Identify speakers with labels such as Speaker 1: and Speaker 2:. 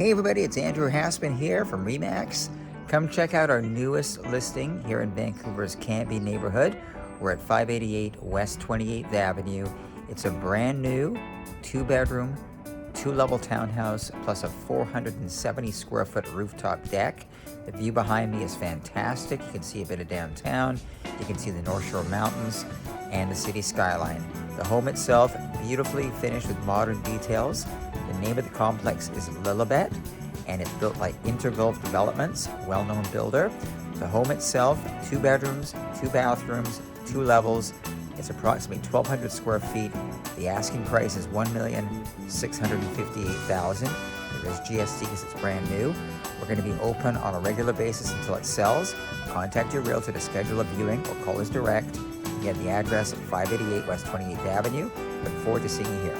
Speaker 1: Hey everybody, it's Andrew Hasman here from RE/MAX. Come check out our newest listing here in Vancouver's Cambie neighborhood. We're at 588 West 28th Avenue. It's a brand new 2-bedroom, 2-level townhouse plus a 470 square foot rooftop deck. The view behind me is fantastic. You can see a bit of downtown. You can see the North Shore Mountains and the city skyline. The home itself, beautifully finished with modern details. The name of the complex is Lilibet, and it's built by Intergulf Developments, well-known builder. The home itself, 2 bedrooms, 2 bathrooms, 2 levels. It's approximately 1,200 square feet. The asking price is $1,658,000. There is GST because it's brand new. We're going to be open on a regular basis until it sells. Contact your realtor to schedule a viewing or call us direct. You have the address at 588 West 28th Avenue. Look forward to seeing you here.